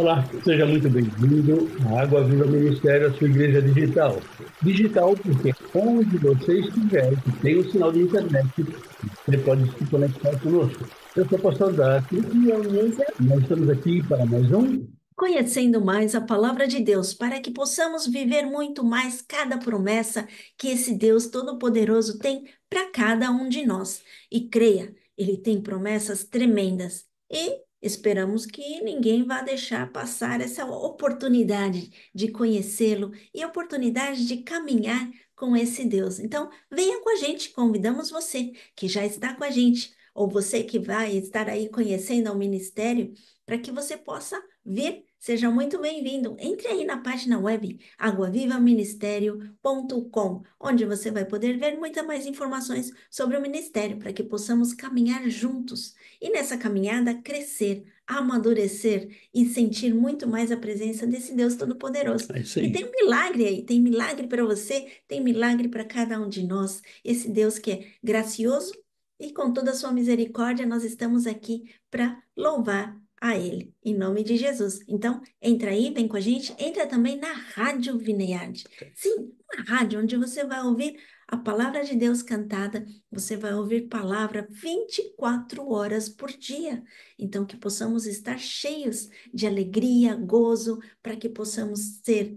Olá, seja muito bem-vindo à Água Viva Ministério, a sua igreja digital. Digital porque onde você estiver, que tem o sinal de internet, você pode se conectar conosco. Eu sou o pastor Dácio E eu, Lígia, e nós estamos aqui para mais um. conhecendo mais a palavra de Deus, para que possamos viver muito mais cada promessa que esse Deus Todo-Poderoso tem para cada um de nós. E creia, ele tem promessas tremendas e esperamos que ninguém vá deixar passar essa oportunidade de conhecê-lo e a oportunidade de caminhar com esse Deus. Então, venha com a gente, convidamos você que já está com a gente, ou você que vai estar aí conhecendo o ministério, para que você possa vir. Seja muito bem-vindo. Entre aí na página web aguavivaministério.com, onde você vai poder ver muitas mais informações sobre o ministério, para que possamos caminhar juntos e nessa caminhada crescer, amadurecer e sentir muito mais a presença desse Deus Todo-Poderoso. É isso E aí. tem um milagre aí, tem milagre para você, tem milagre para cada um de nós. Esse Deus que é gracioso e com toda a sua misericórdia, nós estamos aqui para louvar a Ele, em nome de Jesus. Então, entra aí, vem com a gente, entra também na Rádio Vineyard. Sim, uma rádio onde você vai ouvir a palavra de Deus cantada, você vai ouvir palavra 24 horas por dia. Então, que possamos estar cheios de alegria, gozo, para que possamos ser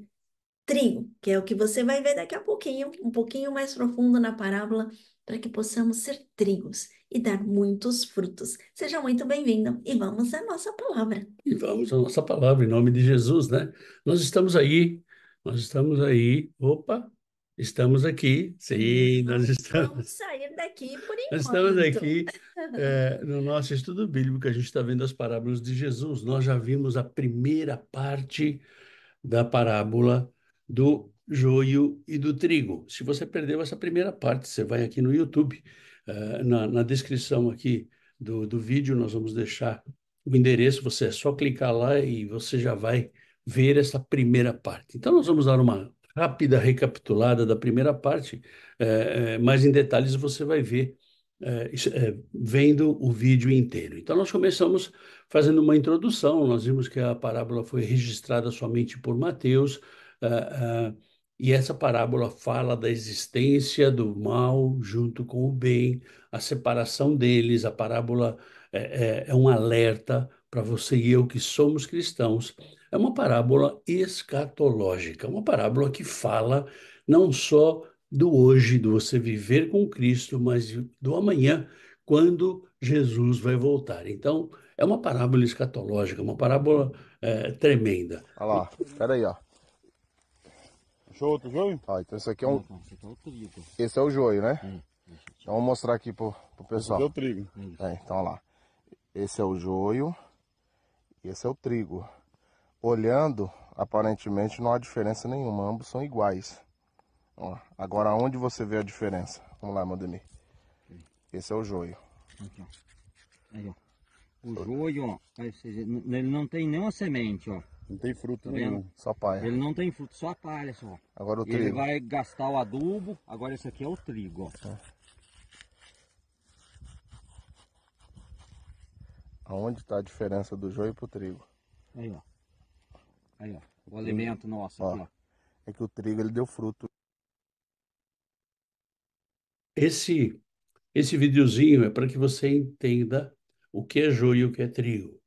trigo, que é o que você vai ver daqui a pouquinho, um pouquinho mais profundo na parábola, para que possamos ser trigos e dar muitos frutos. Seja muito bem-vindo e vamos à nossa palavra. E vamos à nossa palavra, em nome de Jesus, né? Nós estamos aí, nós estamos aí. Opa, estamos aqui. Sim, Não vamos sair daqui por nós estamos enquanto. aqui no nosso estudo bíblico, a gente está vendo as parábolas de Jesus. Nós já vimos a primeira parte da parábola do joio e do trigo. Se você perdeu essa primeira parte, você vai aqui no YouTube, na descrição aqui do vídeo, nós vamos deixar o endereço, você é só clicar lá e você já vai ver essa primeira parte. Então, nós vamos dar uma rápida recapitulada da primeira parte, mas em detalhes você vai ver vendo o vídeo inteiro. Então, nós começamos fazendo uma introdução, nós vimos que a parábola foi registrada somente por Mateus, e essa parábola fala da existência do mal junto com o bem, a separação deles. A parábola é um alerta para você e eu que somos cristãos. É uma parábola escatológica, uma parábola que fala não só do hoje, do você viver com Cristo, mas do amanhã, quando Jesus vai voltar. Então, é uma parábola escatológica, uma parábola tremenda. Olha lá, espera aí, ó. Achou outro joio? Ó, então esse aqui é um. Esse aqui é o trigo. Esse é o joio, né? Esse Então vou mostrar aqui pro aqui é pessoal. o trigo. Então olha lá. Esse é o joio e esse é o trigo. Olhando, aparentemente não há diferença nenhuma, ambos são iguais. Ó, agora onde você vê a diferença? Vamos lá, Mandemir. Esse é o joio. Aqui, ó. Aí, ó. O joio, ó, ele não tem nenhuma semente, ó. Não tem fruto Tá nenhum, vendo? só palha. Ele não tem fruto, só a palha só. Agora o Ele trigo. vai gastar o adubo, agora esse aqui é o trigo, ó. Aonde está a diferença do joio pro trigo? Aí, ó. Aí, ó. O alimento nosso Ó, aqui, ó. é que o trigo ele deu fruto. Esse videozinho é para que você entenda o que é joio e o que é trigo.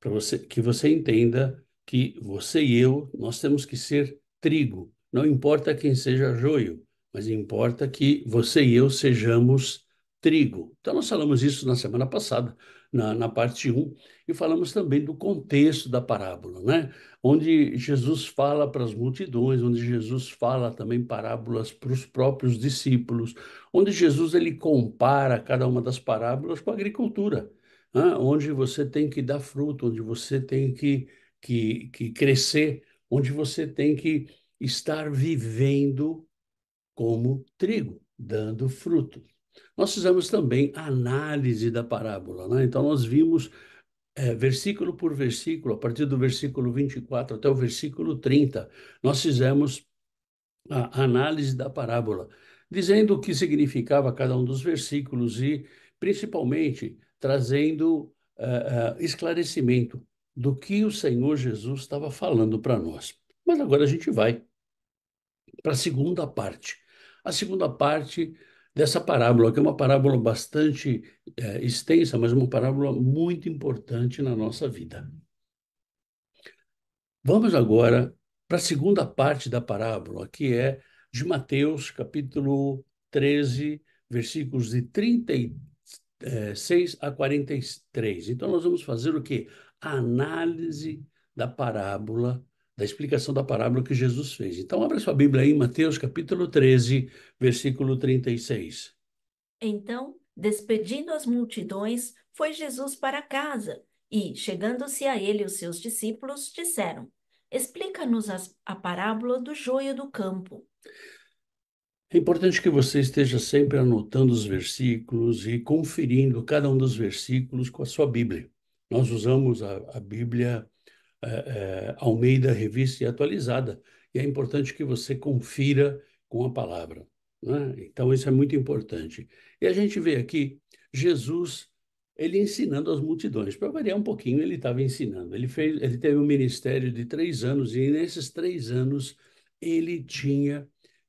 Para você, que você entenda que você e eu, nós temos que ser trigo. Não importa quem seja joio, mas importa que você e eu sejamos trigo. Então, nós falamos isso na semana passada, na parte um, e falamos também do contexto da parábola, né? Onde Jesus fala para as multidões, onde Jesus fala também parábolas para os próprios discípulos, onde Jesus ele compara cada uma das parábolas com a agricultura, onde você tem que dar fruto, onde você tem que crescer, onde você tem que estar vivendo como trigo, dando fruto. Nós fizemos também análise da parábola, né? Então, nós vimos versículo por versículo, a partir do versículo 24 até o versículo 30, nós fizemos a análise da parábola, dizendo o que significava cada um dos versículos e, principalmente, trazendo esclarecimento do que o Senhor Jesus estava falando para nós. Mas agora a gente vai para a segunda parte. A segunda parte dessa parábola, que é uma parábola bastante extensa, mas uma parábola muito importante na nossa vida. Vamos agora para a segunda parte da parábola, que é de Mateus, capítulo 13, versículos de 36 a 43. Então, nós vamos fazer o quê? A análise da parábola, da explicação da parábola que Jesus fez. Então, abra sua Bíblia aí em Mateus, capítulo 13, versículo 36. Então, despedindo as multidões, foi Jesus para casa e, chegando-se a ele os seus discípulos, disseram: Explica-nos a parábola do joio do campo. É importante que você esteja sempre anotando os versículos e conferindo cada um dos versículos com a sua Bíblia. Nós usamos a Bíblia Almeida Revista e Atualizada, e é importante que você confira com a palavra, né? Então, isso é muito importante. E a gente vê aqui Jesus, ele ensinando as multidões. Para variar um pouquinho, ele estava ensinando. Ele teve um ministério de 3 anos, e nesses 3 anos ele tinha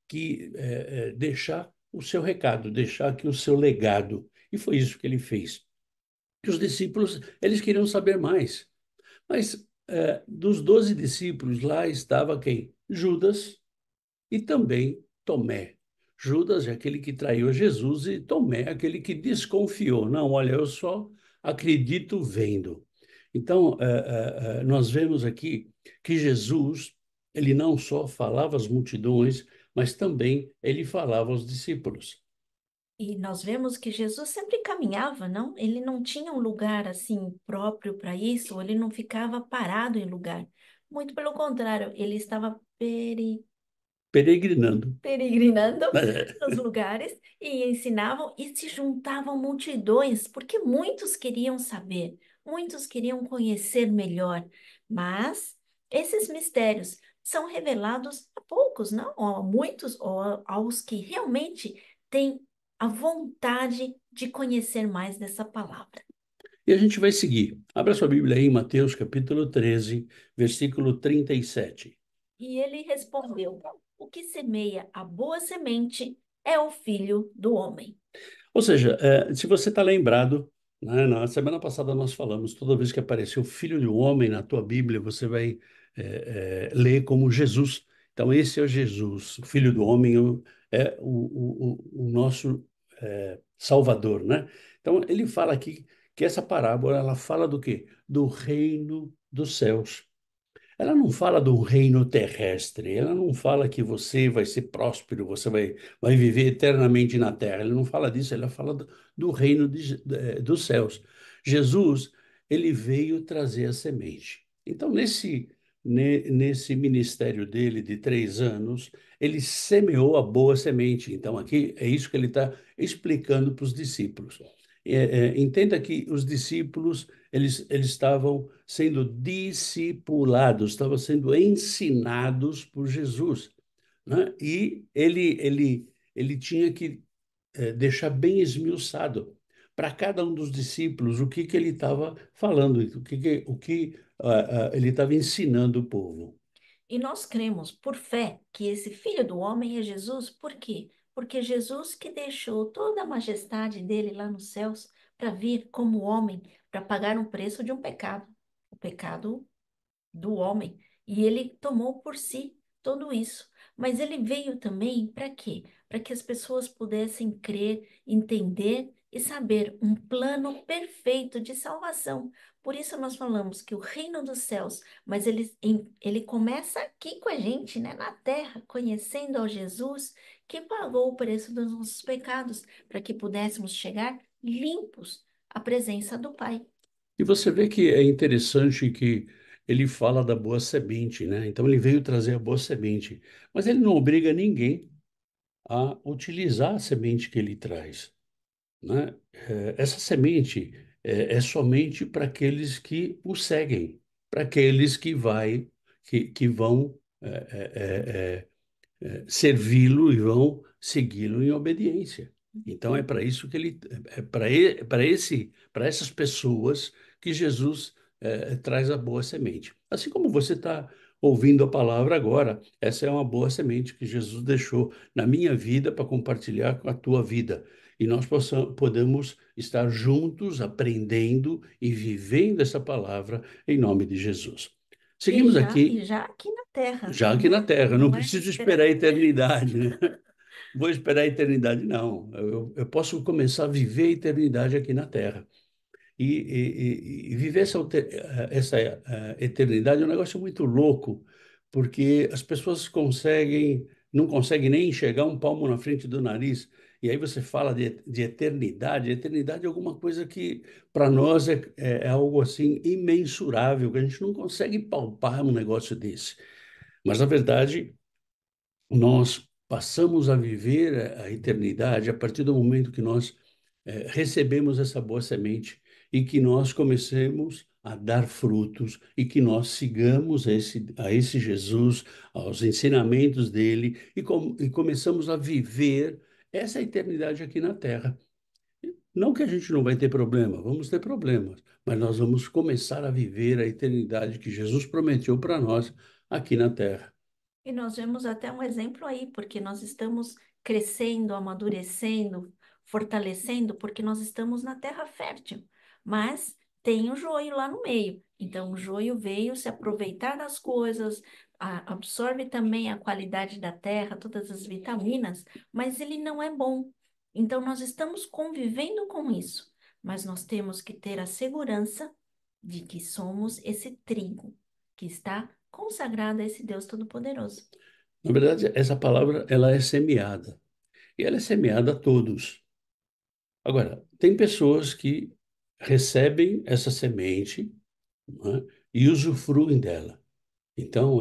que deixar o seu recado, deixar aqui o seu legado. E foi isso que ele fez. E os discípulos, eles queriam saber mais. Mas dos 12 discípulos, lá estava quem? Judas e também Tomé. Judas é aquele que traiu Jesus e Tomé é aquele que desconfiou. Não, olha, eu só acredito vendo. Então, nós vemos aqui que Jesus, ele não só falava às multidões, mas também ele falava aos discípulos. E nós vemos que Jesus sempre caminhava, não? Ele não tinha um lugar assim próprio para isso, ou ele não ficava parado em lugar. Muito pelo contrário, ele estava Peregrinando. peregrinando É. nos lugares e ensinavam e se juntavam multidões, porque muitos queriam saber, muitos queriam conhecer melhor, mas esses mistérios são revelados a poucos, não? Ou a muitos, ou aos que realmente têm a vontade de conhecer mais dessa palavra. E a gente vai seguir. Abra sua Bíblia aí em Mateus capítulo 13, versículo 37. E ele respondeu: O que semeia a boa semente é o filho do homem. Ou seja, se você está lembrado, né, na semana passada nós falamos, toda vez que apareceu o Filho do Homem na tua Bíblia, você vai ler como Jesus. Então, esse é o Jesus, o Filho do Homem, é o nosso Salvador, né? Então, ele fala aqui que essa parábola, ela fala do quê? Do reino dos céus. Ela não fala do reino terrestre, ela não fala que você vai ser próspero, você vai viver eternamente na terra. Ela não fala disso, ela fala do reino dos céus. Jesus, ele veio trazer a semente. Então, nesse ministério dele de 3 anos, ele semeou a boa semente. Então, aqui é isso que ele está explicando para os discípulos. Entenda que os discípulos eles estavam sendo discipulados, estavam sendo ensinados por Jesus, né? E ele tinha que deixar bem esmiuçado para cada um dos discípulos o que ele estava falando, ele estava ensinando o povo. E nós cremos, por fé, que esse Filho do Homem é Jesus. Por quê? Porque Jesus que deixou toda a majestade dele lá nos céus para vir como homem, para pagar um preço de um pecado, o pecado do homem. E ele tomou por si tudo isso. Mas ele veio também para quê? Para que as pessoas pudessem crer, entender e saber um plano perfeito de salvação. Por isso nós falamos que o reino dos céus, mas ele começa aqui com a gente, né, na terra, conhecendo ao Jesus que pagou o preço dos nossos pecados, para que pudéssemos chegar limpos à presença do Pai. E você vê que é interessante que ele fala da boa semente, né? Então ele veio trazer a boa semente, mas ele não obriga ninguém a utilizar a semente que ele traz, né? Essa semente é somente para aqueles que o seguem, para aqueles que vão servi-lo e vão segui-lo em obediência. Então é para isso que ele, para essas pessoas que Jesus traz a boa semente. Assim como você está ouvindo a palavra agora, essa é uma boa semente que Jesus deixou na minha vida para compartilhar com a tua vida. E nós podemos estar juntos, aprendendo e vivendo essa palavra em nome de Jesus. Seguimos aqui, E já aqui na Terra, já aqui na Terra. Não não é preciso esperar. esperar a eternidade, né? Vou esperar a eternidade, não. Eu posso começar a viver a eternidade aqui na Terra. E viver essa eternidade é um negócio muito louco, porque as pessoas não conseguem nem enxergar um palmo na frente do nariz. E aí você fala de eternidade. Eternidade é alguma coisa que, para nós, é algo assim imensurável, que a gente não consegue palpar um negócio desse. Mas, na verdade, nós passamos a viver a eternidade a partir do momento que nós recebemos essa boa semente e que nós comecemos a dar frutos e que nós sigamos a esse Jesus, aos ensinamentos dele e começamos a viver essa eternidade aqui na Terra. Não que a gente não vai ter problema, vamos ter problemas, mas nós vamos começar a viver a eternidade que Jesus prometeu para nós aqui na Terra. E nós vemos até um exemplo aí, porque nós estamos crescendo, amadurecendo, fortalecendo, porque nós estamos na terra fértil. Mas tem o joio lá no meio. Então, o joio veio se aproveitar das coisas, absorve também a qualidade da terra, todas as vitaminas, mas ele não é bom. Então, nós estamos convivendo com isso, mas nós temos que ter a segurança de que somos esse trigo que está consagrado a esse Deus Todo-Poderoso. Na verdade, essa palavra ela é semeada e ela é semeada a todos. Agora, tem pessoas que recebem essa semente, né, e usufruem dela. Então,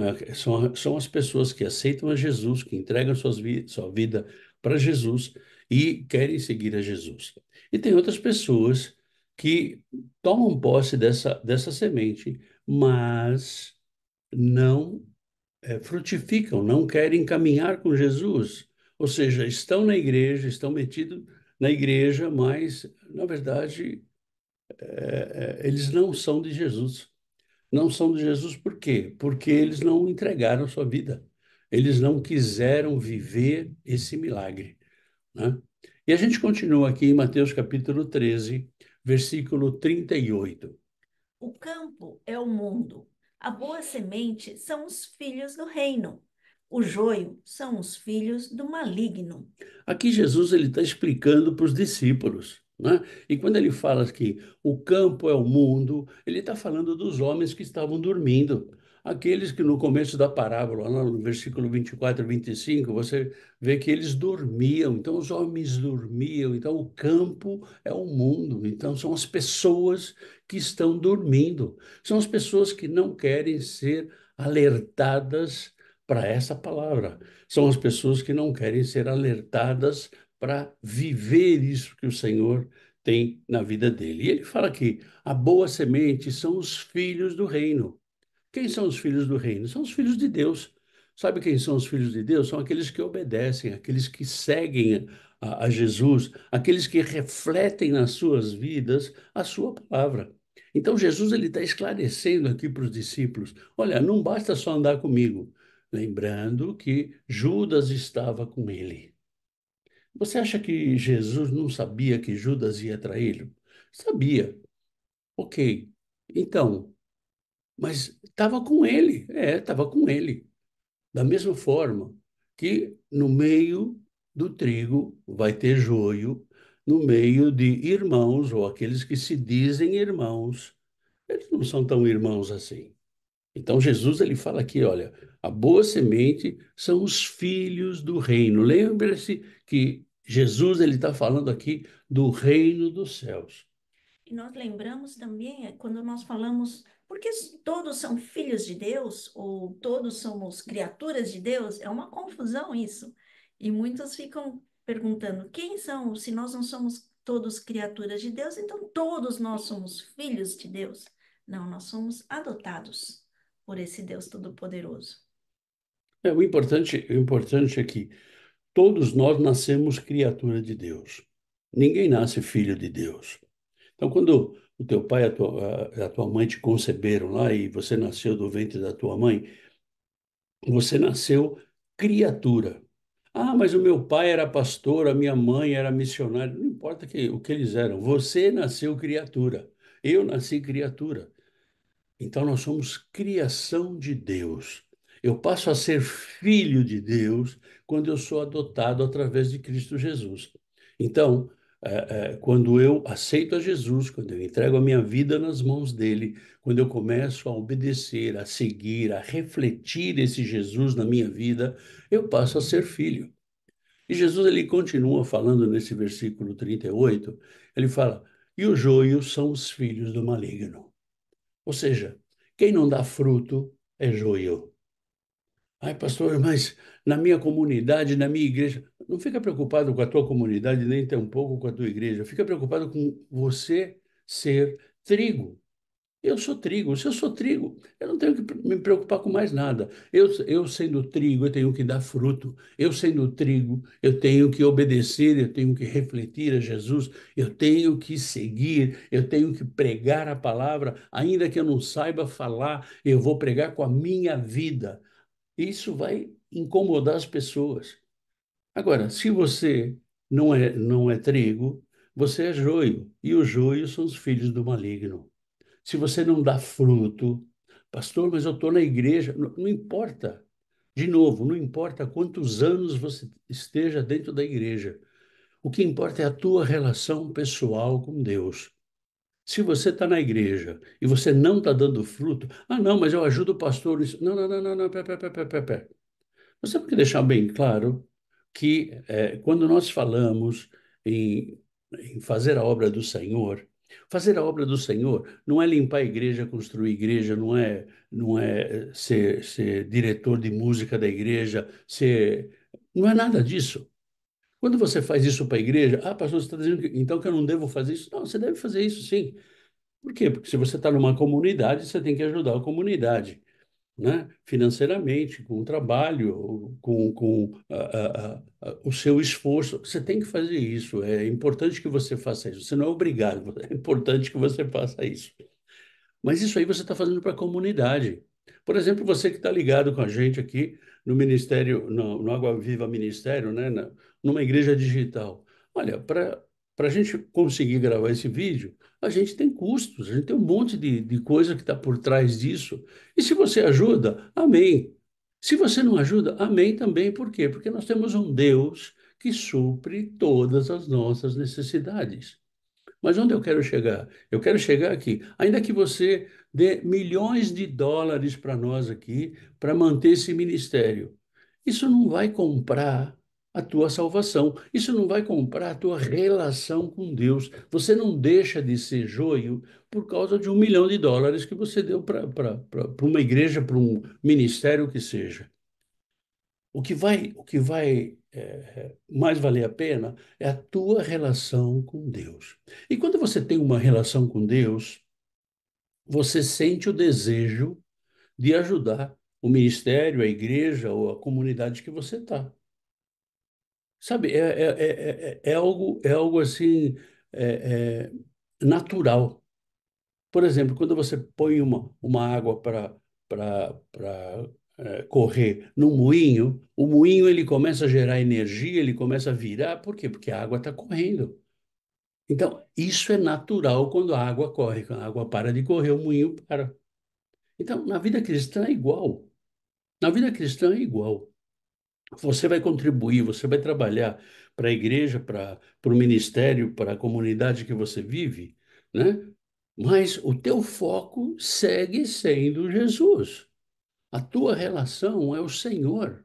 são as pessoas que aceitam a Jesus, que entregam sua vida para Jesus e querem seguir a Jesus. E tem outras pessoas que tomam posse dessa semente, mas não frutificam, não querem caminhar com Jesus. Ou seja, estão na igreja, estão metidos na igreja, mas, na verdade, eles não são de Jesus. Não são de Jesus por quê? Porque eles não entregaram sua vida. Eles não quiseram viver esse milagre, né? E a gente continua aqui em Mateus capítulo 13, versículo 38. O campo é o mundo. A boa semente são os filhos do reino. O joio são os filhos do maligno. Aqui Jesus ele está explicando para os discípulos, né? E quando ele fala que o campo é o mundo, ele está falando dos homens que estavam dormindo. Aqueles que no começo da parábola, lá no versículo 24 e 25, você vê que eles dormiam. Então, os homens dormiam. Então, o campo é o mundo. Então, são as pessoas que estão dormindo. São as pessoas que não querem ser alertadas para essa palavra. São as pessoas que não querem ser alertadas para viver isso que o Senhor tem na vida dele. E ele fala que a boa semente são os filhos do reino. Quem são os filhos do reino? São os filhos de Deus. Sabe quem são os filhos de Deus? São aqueles que obedecem, aqueles que seguem a Jesus, aqueles que refletem nas suas vidas a sua palavra. Então Jesus ele está esclarecendo aqui para os discípulos: olha, não basta só andar comigo, lembrando que Judas estava com ele. Você acha que Jesus não sabia que Judas ia traí-lo? Sabia. Ok. Então, mas estava com ele. Estava com ele. Da mesma forma que no meio do trigo vai ter joio, no meio de irmãos, ou aqueles que se dizem irmãos, eles não são tão irmãos assim. Então Jesus ele fala aqui, olha, a boa semente são os filhos do reino. Lembre-se que Jesus ele está falando aqui do reino dos céus. E nós lembramos também, quando nós falamos, porque todos são filhos de Deus, ou todos somos criaturas de Deus, é uma confusão isso. E muitos ficam perguntando, quem são? Se nós não somos todos criaturas de Deus, então todos nós somos filhos de Deus. Não, nós somos adotados por esse Deus Todo-Poderoso. O importante é que todos nós nascemos criatura de Deus. Ninguém nasce filho de Deus. Então, quando o teu pai e a tua mãe te conceberam lá e você nasceu do ventre da tua mãe, você nasceu criatura. Ah, mas o meu pai era pastor, a minha mãe era missionária. Não importa o que eles eram. Você nasceu criatura. Eu nasci criatura. Então nós somos criação de Deus. Eu passo a ser filho de Deus quando eu sou adotado através de Cristo Jesus. Então, quando eu aceito a Jesus, quando eu entrego a minha vida nas mãos dele, quando eu começo a obedecer, a seguir, a refletir esse Jesus na minha vida, eu passo a ser filho. E Jesus ele continua falando nesse versículo 38, ele fala: "E os joios são os filhos do maligno." Ou seja, quem não dá fruto é joio. Ai, pastor, mas na minha comunidade, na minha igreja, não fica preocupado com a tua comunidade, nem tampouco com a tua igreja. Fica preocupado com você ser trigo. Eu sou trigo. Se eu sou trigo, eu não tenho que me preocupar com mais nada. Eu sendo trigo, eu tenho que dar fruto. Eu sendo trigo, eu tenho que obedecer, eu tenho que refletir a Jesus, eu tenho que seguir, eu tenho que pregar a palavra, ainda que eu não saiba falar, eu vou pregar com a minha vida. Isso vai incomodar as pessoas. Agora, se você não é trigo, você é joio, e os joios são os filhos do maligno. Se você não dá fruto, pastor, mas eu estou na igreja, não, não importa. De novo, não importa quantos anos você esteja dentro da igreja. O que importa é a tua relação pessoal com Deus. Se você está na igreja e você não está dando fruto, ah, não, mas eu ajudo o pastor nisso. Não, não, não, não, não, pé, pé, pé, pé, pé, pé. Nós temos que deixar bem claro que quando nós falamos em fazer a obra do Senhor, fazer a obra do Senhor não é limpar a igreja, construir igreja, não é ser diretor de música da igreja, não é nada disso. Quando você faz isso para a igreja, ah, pastor, você está dizendo então que eu não devo fazer isso? Não, você deve fazer isso sim. Por quê? Porque se você está numa comunidade, você tem que ajudar a comunidade, né? Financeiramente, com o trabalho, com o seu esforço. Você tem que fazer isso. É importante que você faça isso. Você não é obrigado, é importante que você faça isso. Mas isso aí você está fazendo para a comunidade. Por exemplo, você que está ligado com a gente aqui no Ministério, no Água Viva Ministério, né, numa igreja digital. Olha, para a gente conseguir gravar esse vídeo, a gente tem custos, a gente tem um monte de coisa que está por trás disso. E se você ajuda, amém. Se você não ajuda, amém também. Por quê? Porque nós temos um Deus que supre todas as nossas necessidades. Mas onde eu quero chegar? Eu quero chegar aqui. Ainda que você dê milhões de dólares para nós aqui, para manter esse ministério, isso não vai comprar a tua salvação. Isso não vai comprar a tua relação com Deus. Você não deixa de ser joio por causa de US$ 1 milhão que você deu para uma igreja, para um ministério que seja. O que vai mais valer a pena é a tua relação com Deus. E quando você tem uma relação com Deus, você sente o desejo de ajudar o ministério, a igreja ou a comunidade que você está. Sabe, é algo assim, é, natural. Por exemplo, quando você põe uma água para correr no moinho, o moinho ele começa a gerar energia, ele começa a virar, por quê? Porque a água está correndo. Então, isso é natural quando a água corre. Quando a água para de correr, o moinho para. Então, na vida cristã é igual. Na vida cristã é igual. Você vai contribuir, você vai trabalhar para a igreja, para o ministério, para a comunidade que você vive, né? Mas o teu foco segue sendo Jesus. A tua relação é o Senhor.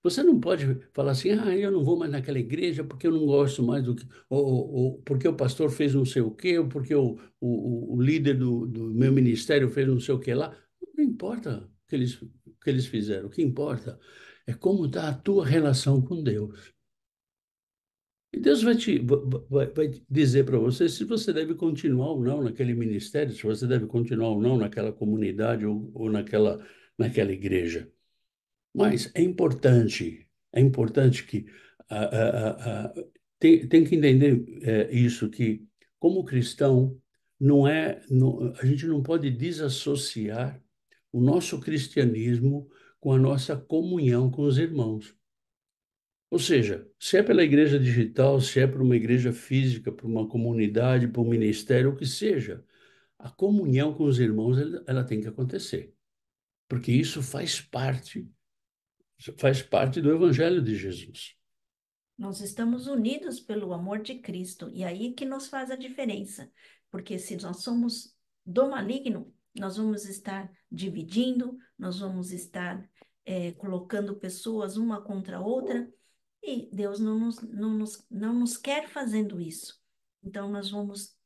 Você não pode falar assim, ah, eu não vou mais naquela igreja porque eu não gosto mais do que, ou porque o pastor fez não sei o quê, ou porque o líder do meu ministério fez não sei o quê lá. Não importa o que eles fizeram, o que importa é como está a tua relação com Deus. E Deus vai dizer para você se você deve continuar ou não naquele ministério, se você deve continuar ou não naquela comunidade ou naquela igreja. Mas é importante que tem que entender isso, que como cristão, a gente não pode desassociar o nosso cristianismo com a nossa comunhão com os irmãos. Ou seja, se é pela igreja digital, se é por uma igreja física, por uma comunidade, por um ministério, o que seja, a comunhão com os irmãos ela tem que acontecer, porque isso faz parte do Evangelho de Jesus. Nós estamos unidos pelo amor de Cristo, e aí que nos faz a diferença, porque se nós somos do maligno, nós vamos estar dividindo, nós vamos estar colocando pessoas uma contra a outra, e Deus não nos quer fazendo isso. Então, nós vamos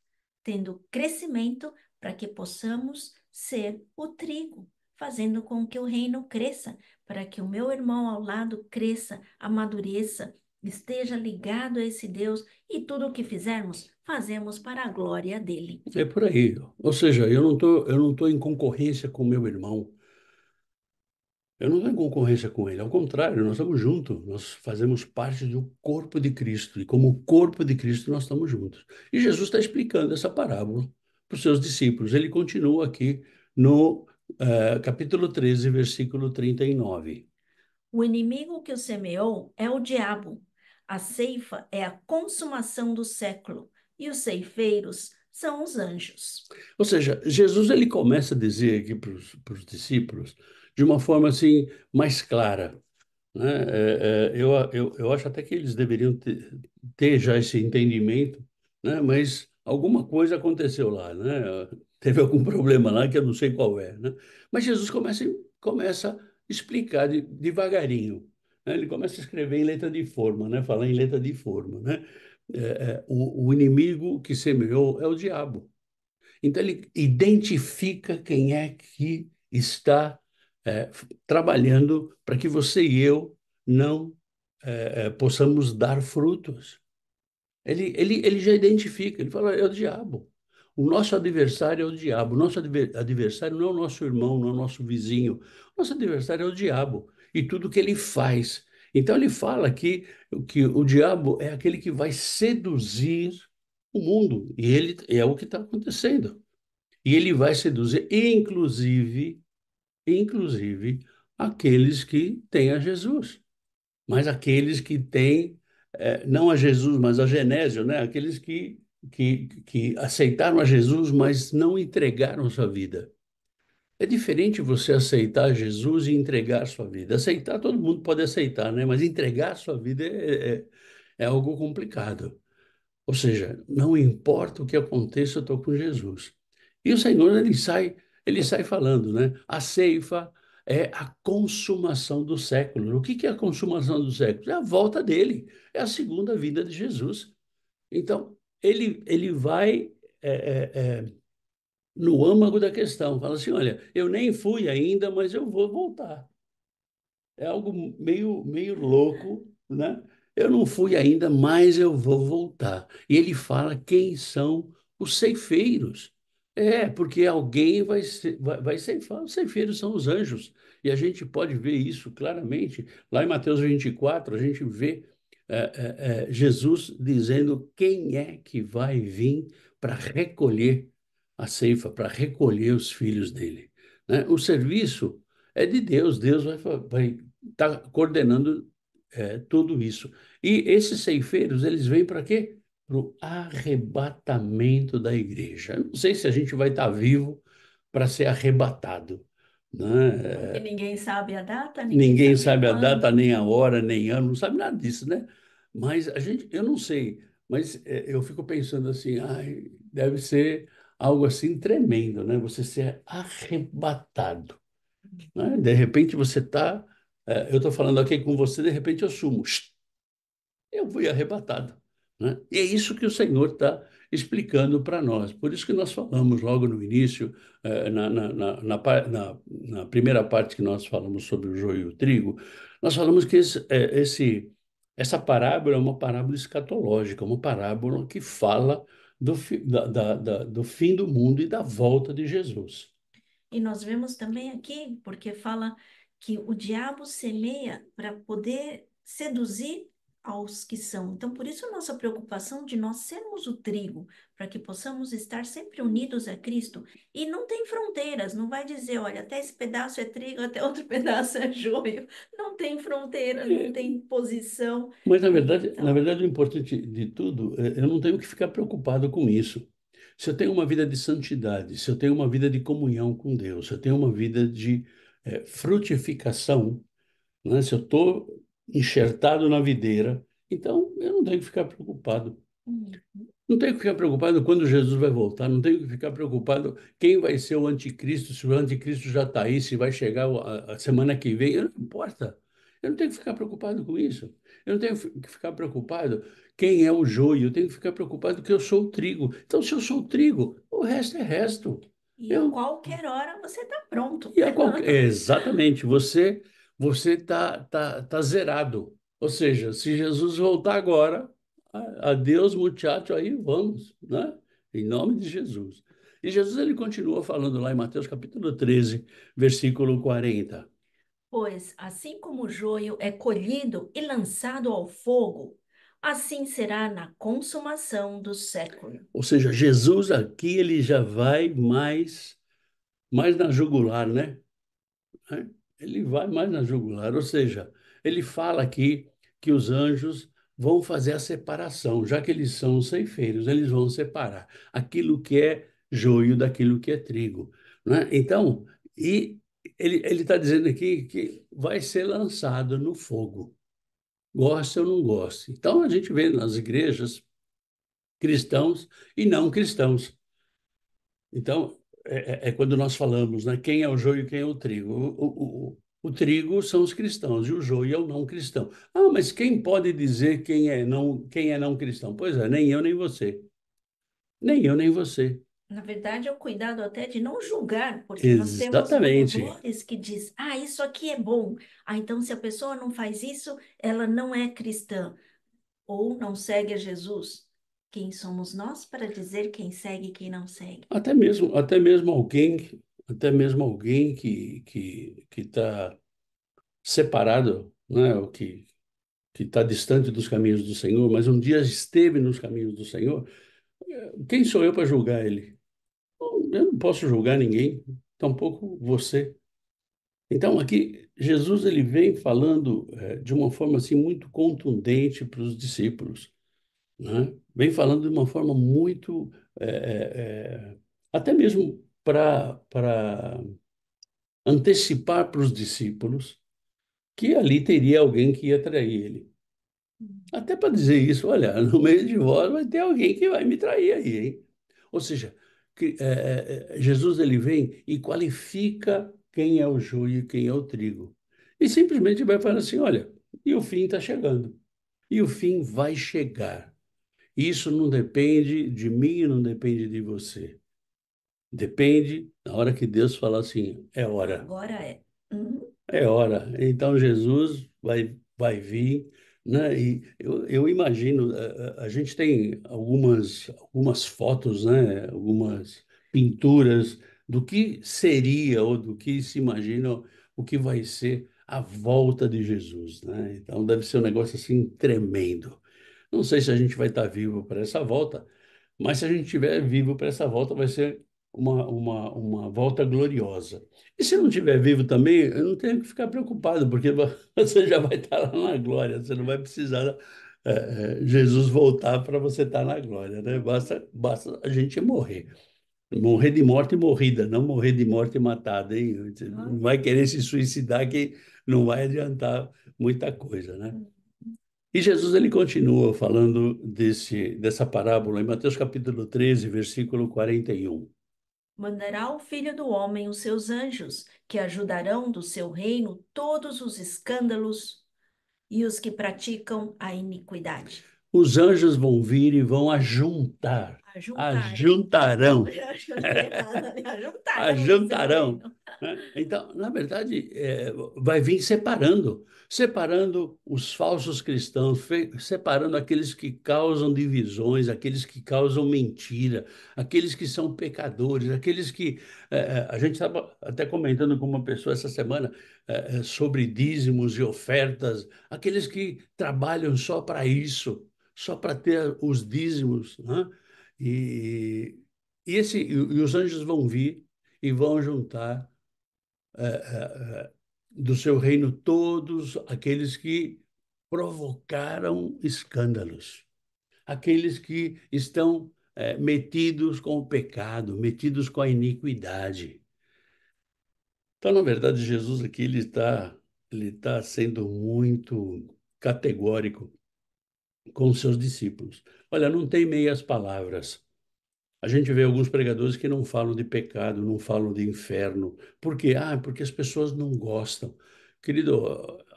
tendo crescimento para que possamos ser o trigo, fazendo com que o reino cresça, para que o meu irmão ao lado cresça, amadureça, esteja ligado a esse Deus e tudo o que fizermos, fazemos para a glória dele. É por aí. Ou seja, eu não tô em concorrência com o meu irmão. Eu não estou em concorrência com ele. Ao contrário, nós estamos juntos. Nós fazemos parte do corpo de Cristo. E como corpo de Cristo, nós estamos juntos. E Jesus está explicando essa parábola para os seus discípulos. Ele continua aqui no capítulo 13, versículo 39. O inimigo que o semeou é o diabo. A ceifa é a consumação do século, e os ceifeiros são os anjos. Ou seja, Jesus ele começa a dizer aqui para os discípulos de uma forma assim mais clara, né? Eu acho até que eles deveriam ter já esse entendimento, né? Mas alguma coisa aconteceu lá, né? Teve algum problema lá que eu não sei qual é, né? Mas Jesus começa a explicar devagarinho, né? Ele começa a escrever em letra de forma, né? Falar em letra de forma, né? O inimigo que semeou é o diabo. Então, ele identifica quem é que está trabalhando para que você e eu não possamos dar frutos. Ele já identifica, ele fala, é o diabo. O nosso adversário é o diabo. O nosso adversário não é o nosso irmão, não é o nosso vizinho. O nosso adversário é o diabo. E tudo que ele faz. Então, ele fala que o diabo é aquele que vai seduzir o mundo. E ele é o que está acontecendo. E ele vai seduzir, inclusive, aqueles que têm a Jesus. Mas aqueles que têm, não a Jesus, mas a Genésio, né? Aqueles que aceitaram a Jesus, mas não entregaram sua vida. É diferente você aceitar Jesus e entregar sua vida. Aceitar, todo mundo pode aceitar, né? Mas entregar sua vida é algo complicado. Ou seja, não importa o que aconteça, eu estou com Jesus. E o Senhor, ele sai falando, né? A ceifa é a consumação do século. O que é a consumação do século? É a volta dele, é a segunda vinda de Jesus. Então, ele vai no âmago da questão, fala assim: olha, eu nem fui ainda, mas eu vou voltar. É algo meio louco, né? Eu não fui ainda, mas eu vou voltar. E ele fala quem são os ceifeiros. Porque alguém vai ceifar. Os ceifeiros são os anjos. E a gente pode ver isso claramente. Lá em Mateus 24, a gente vê Jesus dizendo quem é que vai vir para recolher a ceifa, para recolher os filhos dele, né? O serviço é de Deus. Deus vai está coordenando tudo isso. E esses ceifeiros, eles vêm para quê? Para o arrebatamento da igreja. Eu não sei se a gente vai estar vivo para ser arrebatado, Porque né? ninguém sabe a data, ninguém Ninguém sabe sabe a quando. data, nem a hora, nem ano, não sabe nada disso, né? Mas eu não sei, mas eu fico pensando assim, ai, deve ser algo assim tremendo, né? Você ser arrebatado, né? De repente você está, eu estou falando aqui com você, de repente eu sumo, eu fui arrebatado, né? E é isso que o Senhor está explicando para nós. Por isso que nós falamos logo no início, na primeira parte que nós falamos sobre o joio e o trigo, nós falamos que essa parábola é uma parábola escatológica, uma parábola que fala do fim do mundo e da volta de Jesus. E nós vemos também aqui, porque fala que o diabo semeia para poder seduzir aos que são. Então, por isso, a nossa preocupação de nós sermos o trigo, para que possamos estar sempre unidos a Cristo. E não tem fronteiras, não vai dizer, olha, até esse pedaço é trigo, até outro pedaço é joio. Não tem fronteira, não tem posição. Mas, na Então, verdade, o importante de tudo, eu não tenho que ficar preocupado com isso. Se eu tenho uma vida de santidade, se eu tenho uma vida de comunhão com Deus, se eu tenho uma vida de frutificação, né? Se eu estou enxertado na videira, então eu não tenho que ficar preocupado. hum, Não tenho que ficar preocupado quando Jesus vai voltar, não tenho que ficar preocupado quem vai ser o anticristo, se o anticristo já está aí, se vai chegar a semana que vem, não importa. Eu não tenho que ficar preocupado com isso. Eu não tenho que ficar preocupado quem é o joio, eu tenho que ficar preocupado que eu sou o trigo. Então, se eu sou o trigo, o resto é resto. e a Eu, qualquer hora você está pronto. exatamente, você tá zerado. Ou seja, se Jesus voltar agora, adeus, muchacho, aí vamos, né? Em nome de Jesus. E Jesus ele continua falando lá em Mateus capítulo 13, versículo 40. Pois, assim como o joio é colhido e lançado ao fogo, assim será na consumação do século. Ou seja, Jesus aqui ele já vai mais na jugular, né? Ele vai mais na jugular, ou seja, ele fala aqui que os anjos vão fazer a separação, já que eles são ceifeiros, eles vão separar aquilo que é joio daquilo que é trigo, né? Então, e ele está dizendo aqui que vai ser lançado no fogo, goste ou não goste. Então, a gente vê nas igrejas cristãos e não cristãos. Então, é quando nós falamos, né? Quem é o joio e quem é o trigo? O trigo são os cristãos e o joio é o não cristão. Ah, mas quem pode dizer quem é não cristão? Pois é, nem eu nem você. Nem eu nem você. Na verdade, é o cuidado até de não julgar, porque nós temos Exatamente. louvores que diz, ah, isso aqui é bom. Ah, então se a pessoa não faz isso, ela não é cristã ou não segue a Jesus. Quem somos nós para dizer quem segue e quem não segue? Até mesmo alguém que está separado, né? O que está distante dos caminhos do Senhor, mas um dia esteve nos caminhos do Senhor. Quem sou eu para julgar ele? Eu não posso julgar ninguém, tampouco você. Então, aqui, Jesus ele vem falando de uma forma assim muito contundente para os discípulos, né? Vem falando de uma forma muito, até mesmo para antecipar para os discípulos que ali teria alguém que ia trair ele. Até para dizer isso, olha, no meio de vós vai ter alguém que vai me trair aí, hein? Ou seja, Jesus ele vem e qualifica quem é o joio e quem é o trigo. E simplesmente vai falar assim, olha, e o fim está chegando. E o fim vai chegar. Isso não depende de mim, não depende de você. Depende na hora que Deus falar assim, é hora. Agora é. Uhum. É hora. Então Jesus vai vir, né? E eu imagino, a gente tem algumas fotos, né? Algumas pinturas do que seria ou do que se imagina o que vai ser a volta de Jesus, né? Então deve ser um negócio assim tremendo. Não sei se a gente vai estar vivo para essa volta, mas se a gente estiver vivo para essa volta, vai ser uma volta gloriosa. E se não estiver vivo também, eu não tenho que ficar preocupado, porque você já vai estar lá na glória, você não vai precisar Jesus voltar para você estar na glória, né? Basta a gente morrer. Morrer de morte morrida, não morrer de morte matada, hein? Você não vai querer se suicidar que não vai adiantar muita coisa, né? E Jesus ele continua falando dessa parábola em Mateus capítulo 13, versículo 41. Mandará o Filho do Homem os seus anjos, que ajudarão do seu reino todos os escândalos e os que praticam a iniquidade. Os anjos vão vir e vão ajuntar, Ajuntar. ajuntarão, Eu achei errado, ali, ajuntarão do seu ajuntarão reino. né? Então, na verdade, vai vir separando os falsos cristãos, separando aqueles que causam divisões, aqueles que causam mentira, aqueles que são pecadores, aqueles que a gente estava até comentando com uma pessoa essa semana sobre dízimos e ofertas, aqueles que trabalham só para isso, só para ter os dízimos, né? E, e os anjos vão vir e vão juntar do seu reino todos aqueles que provocaram escândalos, aqueles que estão metidos com o pecado, metidos com a iniquidade. Então, na verdade, Jesus aqui ele tá sendo muito categórico com os seus discípulos. Olha, não tem meias palavras. A gente vê alguns pregadores que não falam de pecado, não falam de inferno. Por quê? Ah, porque as pessoas não gostam. Querido,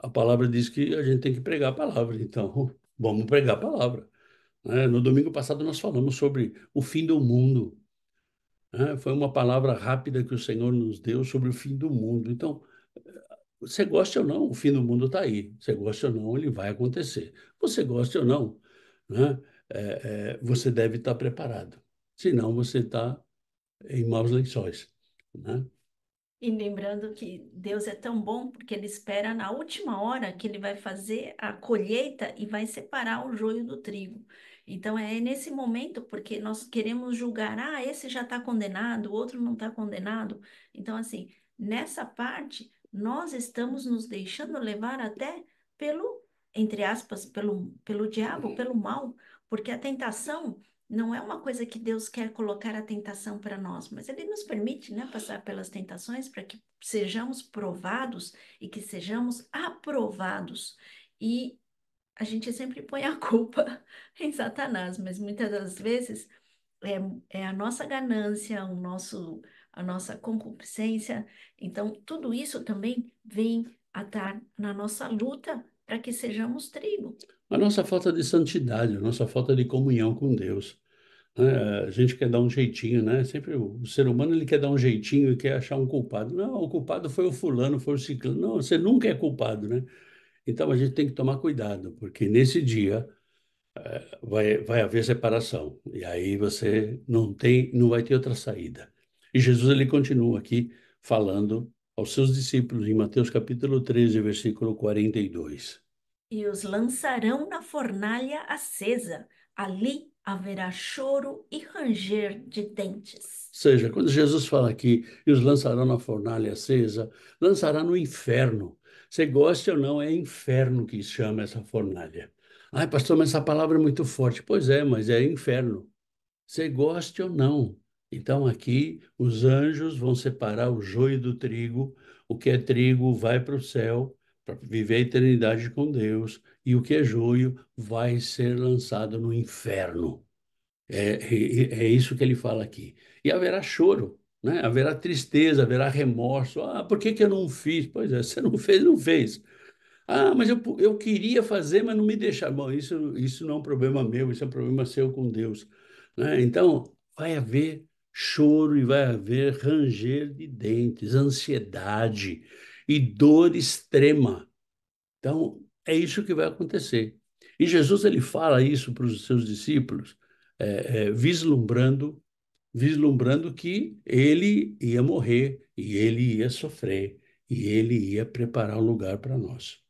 a palavra diz que a gente tem que pregar a palavra, então vamos pregar a palavra, né? No domingo passado nós falamos sobre o fim do mundo, né? Foi uma palavra rápida que o Senhor nos deu sobre o fim do mundo. Então, você gosta ou não, o fim do mundo está aí. Você gosta ou não, ele vai acontecer. Você gosta ou não, né? Você deve estar preparado. Senão você está em maus lençóis, né? E lembrando que Deus é tão bom porque Ele espera na última hora que Ele vai fazer a colheita e vai separar o joio do trigo. Então é nesse momento porque nós queremos julgar, esse já está condenado, o outro não está condenado. Então, assim, nessa parte, nós estamos nos deixando levar até pelo, entre aspas, pelo diabo, pelo mal, porque a tentação. Não é uma coisa que Deus quer colocar a tentação para nós, mas Ele nos permite, né, passar pelas tentações para que sejamos provados e que sejamos aprovados. E a gente sempre põe a culpa em Satanás, mas muitas das vezes é a nossa ganância, a nossa concupiscência. Então, tudo isso também vem a estar na nossa luta para que sejamos trigo. A nossa falta de santidade, a nossa falta de comunhão com Deus, né? A gente quer dar um jeitinho, né? Sempre o ser humano ele quer dar um jeitinho e quer achar um culpado. Não, o culpado foi o fulano, foi o ciclano. Não, você nunca é culpado, né? Então a gente tem que tomar cuidado, porque nesse dia vai haver separação. E aí você não vai ter outra saída. E Jesus ele continua aqui falando aos seus discípulos em Mateus capítulo 13, versículo 42. E os lançarão na fornalha acesa. Ali haverá choro e ranger de dentes. Ou seja, quando Jesus fala aqui, e os lançarão na fornalha acesa, lançará no inferno. Você gosta ou não, é inferno que chama essa fornalha. Ai, pastor, mas essa palavra é muito forte. Pois é, mas é inferno. Você goste ou não. Então aqui os anjos vão separar o joio do trigo, o que é trigo vai para o céu para viver a eternidade com Deus, e o que é joio vai ser lançado no inferno. É isso que ele fala aqui. E haverá choro, né? Haverá tristeza, haverá remorso. Ah, por que que eu não fiz? Pois é, você não fez, não fez. Ah, mas eu queria fazer, mas não me deixaram. Bom, isso não é um problema meu, isso é um problema seu com Deus, né? Então, vai haver choro e vai haver ranger de dentes, ansiedade e dor extrema. Então, é isso que vai acontecer. E Jesus ele fala isso para os seus discípulos, vislumbrando que ele ia morrer e ele ia sofrer e ele ia preparar um lugar para nós.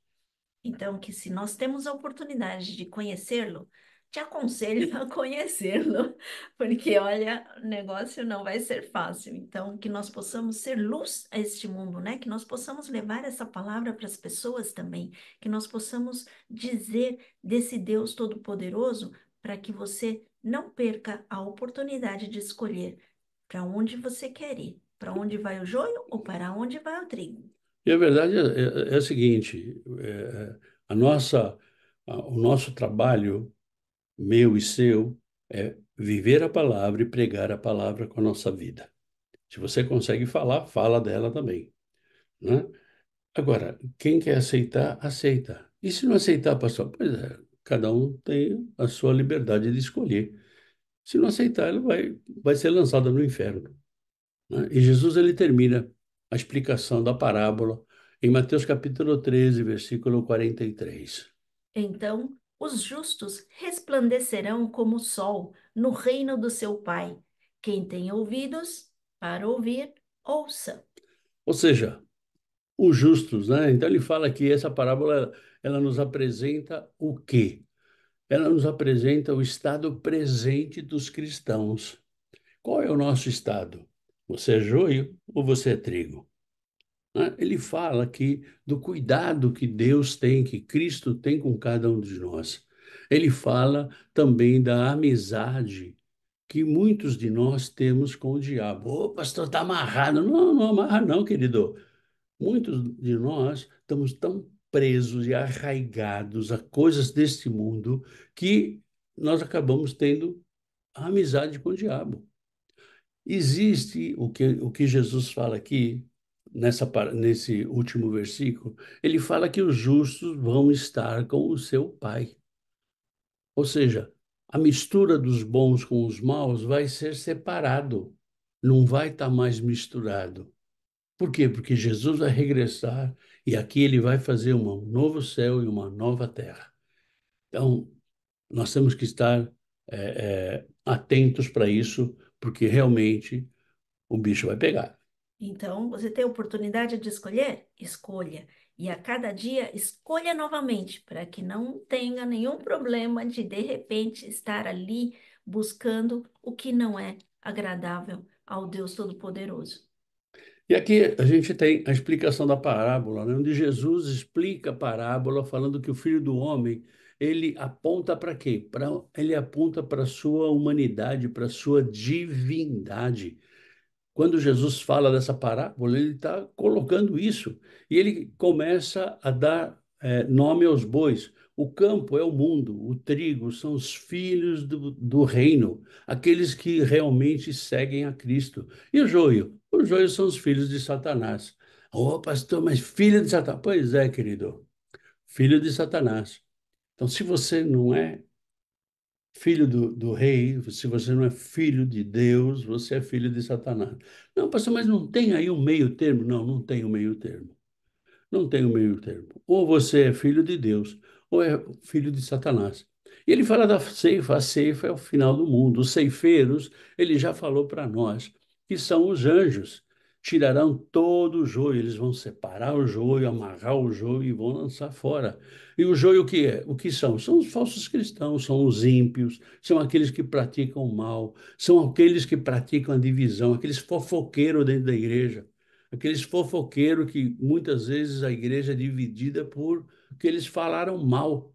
Então, que se nós temos a oportunidade de conhecê-lo, te aconselho a conhecê-lo, porque olha, o negócio não vai ser fácil. Então, que nós possamos ser luz a este mundo, né? Que nós possamos levar essa palavra para as pessoas também, que nós possamos dizer desse Deus Todo-Poderoso para que você não perca a oportunidade de escolher para onde você quer ir, para onde vai o joio ou para onde vai o trigo. E a verdade é a seguinte: o nosso trabalho, meu e seu, é viver a palavra e pregar a palavra com a nossa vida. Se você consegue falar, fala dela também, né? Agora, quem quer aceitar, aceita. E se não aceitar, pastor? Pois é, cada um tem a sua liberdade de escolher. Se não aceitar, vai ser lançado no inferno, né? E Jesus ele termina a explicação da parábola em Mateus capítulo 13, versículo 43. Então, os justos resplandecerão como o sol no reino do seu Pai. Quem tem ouvidos para ouvir, ouça. Ou seja, os justos, né? Então ele fala que essa parábola ela nos apresenta o quê? Ela nos apresenta o estado presente dos cristãos. Qual é o nosso estado? Você é joio ou você é trigo? Né? Ele fala aqui do cuidado que Deus tem, que Cristo tem com cada um de nós. Ele fala também da amizade que muitos de nós temos com o diabo. Ô, pastor, está amarrado. Não, não amarra não, querido. Muitos de nós estamos tão presos e arraigados a coisas deste mundo que nós acabamos tendo amizade com o diabo. Existe o que Jesus fala aqui, nesse último versículo, ele fala que os justos vão estar com o seu Pai. Ou seja, a mistura dos bons com os maus vai ser separado, não vai estar mais misturado. Por quê? Porque Jesus vai regressar e aqui ele vai fazer um novo céu e uma nova terra. Então, nós temos que estar atentos para isso, porque realmente o bicho vai pegar. Então, você tem a oportunidade de escolher? Escolha. E a cada dia, escolha novamente, para que não tenha nenhum problema de repente, estar ali buscando o que não é agradável ao Deus Todo-Poderoso. E aqui a gente tem a explicação da parábola, né, onde Jesus explica a parábola falando que o Filho do Homem, ele aponta para quê? Ele aponta para a sua humanidade, para a sua divindade. Quando Jesus fala dessa parábola, ele está colocando isso. E ele começa a dar nome aos bois. O campo é o mundo, o trigo são os filhos do reino, aqueles que realmente seguem a Cristo. E o joio? Os joios são os filhos de Satanás. Ô, pastor, mas filho de Satanás? Pois é, querido, filho de Satanás. Então, se você não é filho do rei, se você não é filho de Deus, você é filho de Satanás. Não, pastor, mas não tem aí um meio termo? Não, não tem um meio termo. Não tem um meio termo. Ou você é filho de Deus, ou é filho de Satanás. E ele fala da ceifa, a ceifa é o final do mundo. Os ceifeiros, ele já falou para nós, que são os anjos. Tirarão todo o joio, eles vão separar o joio, amarrar o joio e vão lançar fora. E o joio o que é? O que são? São os falsos cristãos, são os ímpios, são aqueles que praticam o mal, são aqueles que praticam a divisão, aqueles fofoqueiros dentro da igreja. Aqueles fofoqueiros que muitas vezes a igreja é dividida por que eles falaram mal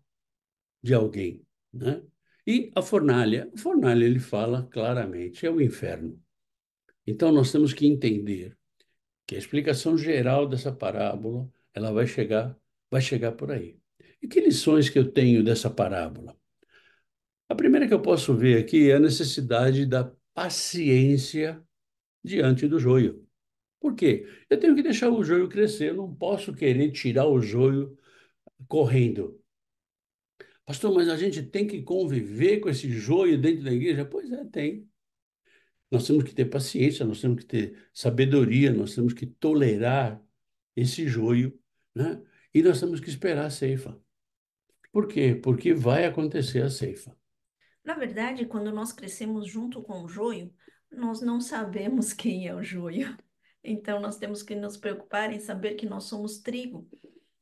de alguém, né? E a fornalha ele fala claramente, é o inferno. Então nós temos que entender que a explicação geral dessa parábola, ela vai chegar por aí. E que lições que eu tenho dessa parábola? A primeira que eu posso ver aqui é a necessidade da paciência diante do joio. Por quê? Eu tenho que deixar o joio crescer, eu não posso querer tirar o joio correndo. Pastor, mas a gente tem que conviver com esse joio dentro da igreja? Pois é, tem. Nós temos que ter paciência, nós temos que ter sabedoria, nós temos que tolerar esse joio, né? E nós temos que esperar a ceifa. Por quê? Porque vai acontecer a ceifa. Na verdade, quando nós crescemos junto com o joio, nós não sabemos quem é o joio. Então, nós temos que nos preocupar em saber que nós somos trigo.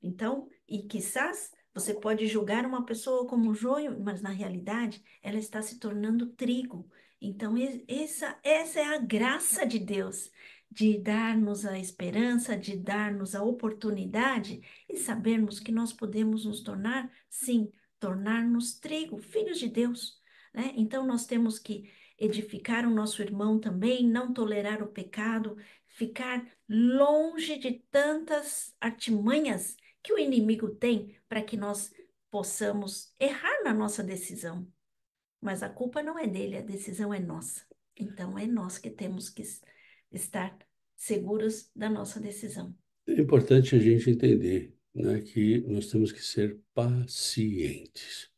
Então, e quizás você pode julgar uma pessoa como joio, mas na realidade ela está se tornando trigo. Então, essa é a graça de Deus, de dar-nos a esperança, de dar-nos a oportunidade e sabermos que nós podemos nos tornar, sim, tornar-nos trigo, filhos de Deus, né? Então, nós temos que edificar o nosso irmão também, não tolerar o pecado, ficar longe de tantas artimanhas que o inimigo tem para que nós possamos errar na nossa decisão. Mas a culpa não é dele, a decisão é nossa. Então é nós que temos que estar seguros da nossa decisão. É importante a gente entender, né, que nós temos que ser pacientes.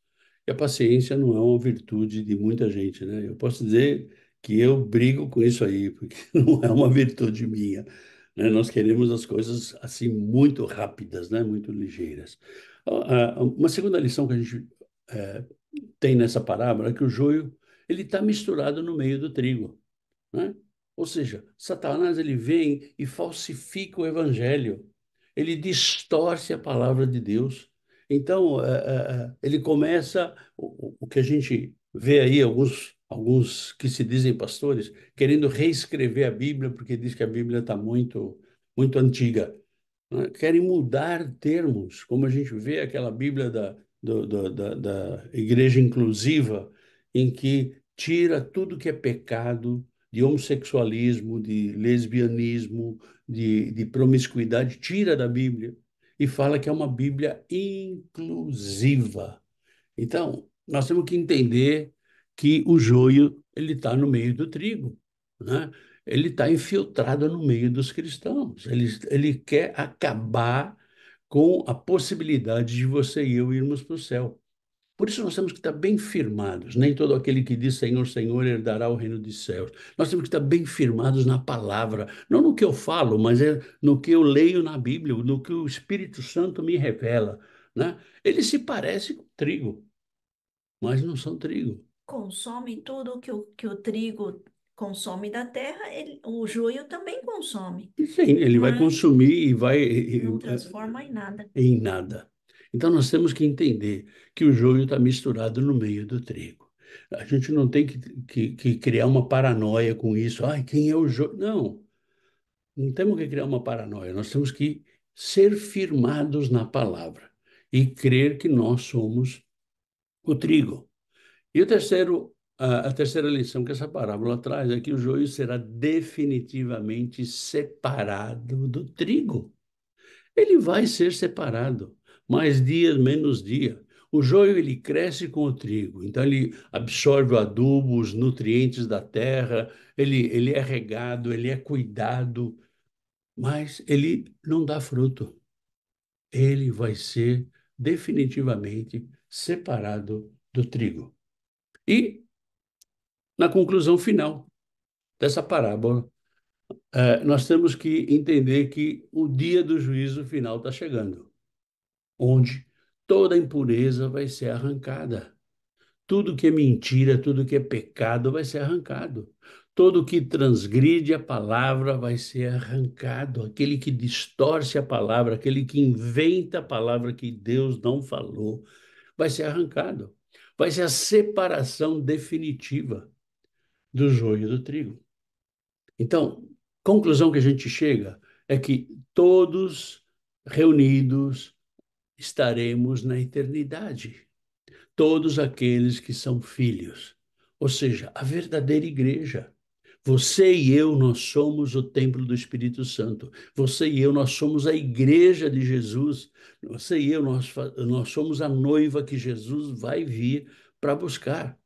E a paciência não é uma virtude de muita gente, né? Eu posso dizer que eu brigo com isso aí, porque não é uma virtude minha, né? Nós queremos as coisas assim muito rápidas, né? Muito ligeiras. Uma segunda lição que a gente eh, tem nessa parábola é que o joio ele está misturado no meio do trigo, né? Ou seja, Satanás ele vem e falsifica o evangelho, ele distorce a palavra de Deus. Então, ele começa o que a gente vê aí alguns que se dizem pastores querendo reescrever a Bíblia porque diz que a Bíblia está muito antiga, né? Querem mudar termos, como a gente vê aquela Bíblia da Igreja Inclusiva, em que tira tudo que é pecado, de homossexualismo, de lesbianismo, de promiscuidade, tira da Bíblia e fala que é uma Bíblia inclusiva. Então, nós temos que entender que o joio ele está no meio do trigo, né? Ele está infiltrado no meio dos cristãos. Ele quer acabar com a possibilidade de você e eu irmos para o céu. Por isso nós temos que estar bem firmados. Nem todo aquele que diz Senhor, Senhor herdará o reino dos céus. Nós temos que estar bem firmados na palavra, não no que eu falo, mas é no que eu leio na Bíblia, no que o Espírito Santo me revela, né? Ele se parece com trigo, mas não são trigo. Consome tudo que o trigo consome da terra, o joio também consome, E sim, ele vai mas consumir e vai não transforma em nada. em nada. Então nós temos que entender que o joio está misturado no meio do trigo. A gente não tem que criar uma paranoia com isso. Ai, quem é o joio? Não, não temos que criar uma paranoia. Nós temos que ser firmados na palavra e crer que nós somos o trigo. E a terceira lição que essa parábola traz é que o joio será definitivamente separado do trigo. Ele vai ser separado, mais dia, menos dia. O joio ele cresce com o trigo, então ele absorve o adubo, os nutrientes da terra, ele é regado, ele é cuidado, mas ele não dá fruto. Ele vai ser definitivamente separado do trigo. E, na conclusão final dessa parábola, nós temos que entender que o dia do juízo final está chegando, onde toda impureza vai ser arrancada. Tudo que é mentira, tudo que é pecado vai ser arrancado. Todo que transgride a palavra vai ser arrancado. Aquele que distorce a palavra, aquele que inventa a palavra que Deus não falou, vai ser arrancado. Vai ser a separação definitiva do joio do trigo. Então, conclusão que a gente chega é que todos reunidos estaremos na eternidade. Todos aqueles que são filhos, ou seja, a verdadeira igreja. Você e eu, nós somos o templo do Espírito Santo. Você e eu, nós somos a igreja de Jesus. Você e eu, nós somos a noiva que Jesus vai vir para buscar,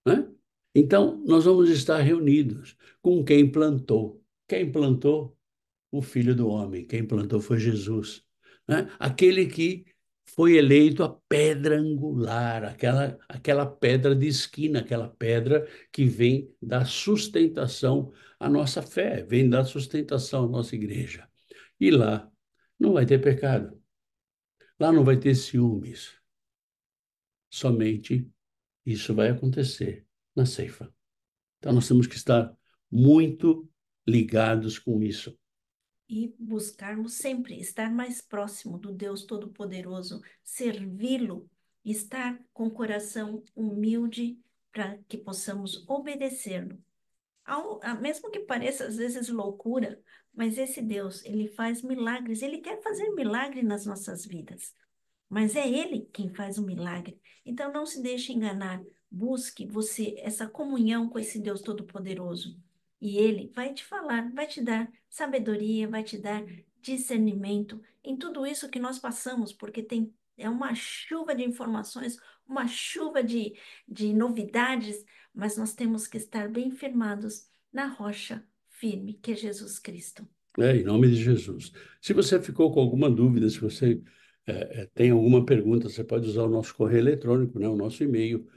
né? Então, nós vamos estar reunidos com quem plantou. Quem plantou? O Filho do Homem. Quem plantou foi Jesus, né? Aquele que foi eleito a pedra angular, aquela pedra de esquina, aquela pedra que vem dar sustentação à nossa fé, vem dar sustentação à nossa igreja. E lá não vai ter pecado, lá não vai ter ciúmes, somente isso vai acontecer na ceifa. Então nós temos que estar muito ligados com isso. E buscarmos sempre estar mais próximo do Deus Todo-Poderoso, servi-lo, estar com o coração humilde para que possamos obedecê-lo. Mesmo que pareça às vezes loucura, mas esse Deus, ele faz milagres, ele quer fazer milagre nas nossas vidas. Mas é Ele quem faz o milagre. Então não se deixe enganar. Busque você essa comunhão com esse Deus Todo-Poderoso. E Ele vai te falar, vai te dar sabedoria, vai te dar discernimento em tudo isso que nós passamos, porque é uma chuva de informações, uma chuva de novidades, mas nós temos que estar bem firmados na rocha firme, que é Jesus Cristo. Em nome de Jesus. Se você ficou com alguma dúvida, se você tem alguma pergunta, você pode usar o nosso correio eletrônico, né? O nosso e-mail,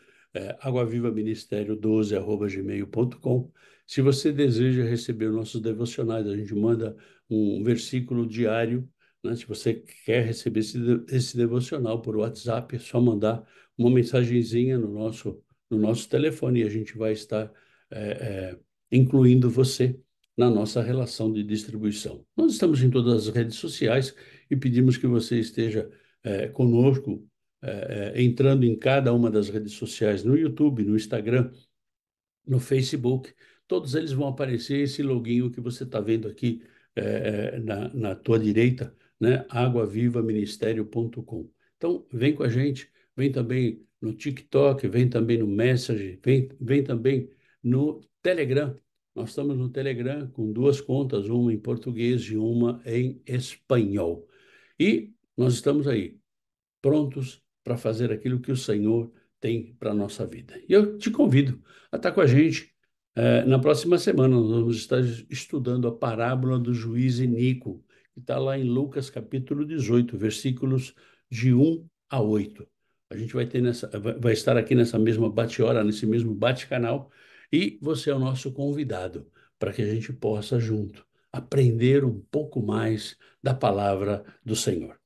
aguavivaministério12@gmail.com. Se você deseja receber nossos devocionais, a gente manda um versículo diário, né? Se você quer receber esse devocional por WhatsApp, é só mandar uma mensagenzinha no nosso telefone e a gente vai estar incluindo você na nossa relação de distribuição. Nós estamos em todas as redes sociais e pedimos que você esteja conosco, entrando em cada uma das redes sociais, no YouTube, no Instagram, no Facebook. Todos eles vão aparecer esse loginho que você está vendo aqui na tua direita, né? aguavivaministério.com. Então, vem com a gente, vem também no TikTok, vem também no Messenger, vem também no Telegram. Nós estamos no Telegram com 2 contas, uma em português e uma em espanhol. E nós estamos aí, prontos para fazer aquilo que o Senhor tem para a nossa vida. E eu te convido a estar com a gente. Na próxima semana, nós vamos estar estudando a parábola do juiz Inico, que está lá em Lucas capítulo 18, versículos de 1 a 8. A gente vai estar aqui nessa mesma bate-hora, nesse mesmo bate-canal, e você é o nosso convidado para que a gente possa, junto, aprender um pouco mais da palavra do Senhor.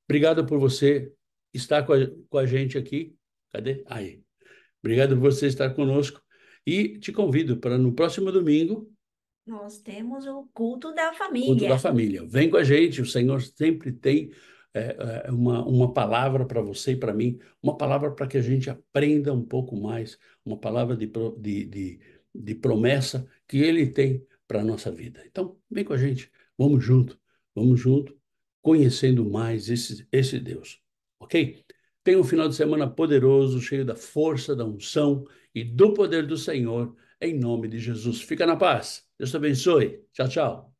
Obrigado por você estar com a gente aqui. Cadê? Aí. Obrigado por você estar conosco. E te convido para no próximo domingo, Nós temos o culto da culto da família. família. Vem com a gente, o Senhor sempre tem uma palavra para você e para mim, uma palavra para que a gente aprenda um pouco mais, uma palavra de promessa que Ele tem para a nossa vida. Então, vem com a gente, vamos junto, conhecendo mais esse Deus, ok? Tenha um final de semana poderoso, cheio da força, da unção e do poder do Senhor, em nome de Jesus. Fica na paz. Deus te abençoe. Tchau, tchau.